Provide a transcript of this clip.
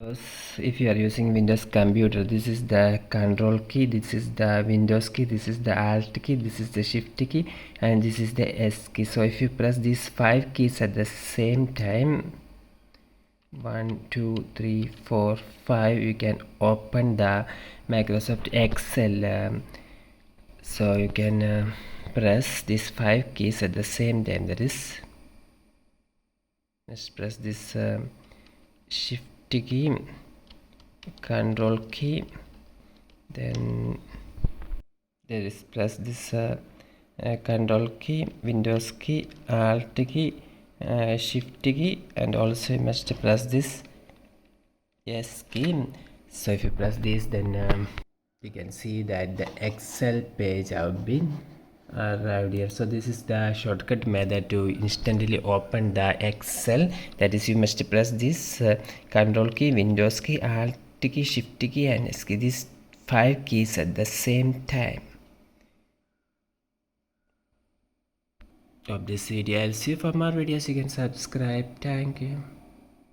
If you are using Windows computer, this is the control key, this is the Windows key, this is the alt key, this is the shift key, and this is the S key. So if you press these 5 keys at the same time, 1 2 3 4 5, you can open the Microsoft Excel. So you can press these 5 keys at the same time. That is, let's press this shift key, control key, then there is press this control key, Windows key, alt key, shift key, and also you must press this S key. So if you press this, then you can see that the Excel page have been arrived here. So this is the shortcut method to instantly open the Excel. That is, you must press this control key, Windows key, alt key, shift key, and S key, these 5 keys at the same time. Hope this video helps you. For more videos you can subscribe. Thank you.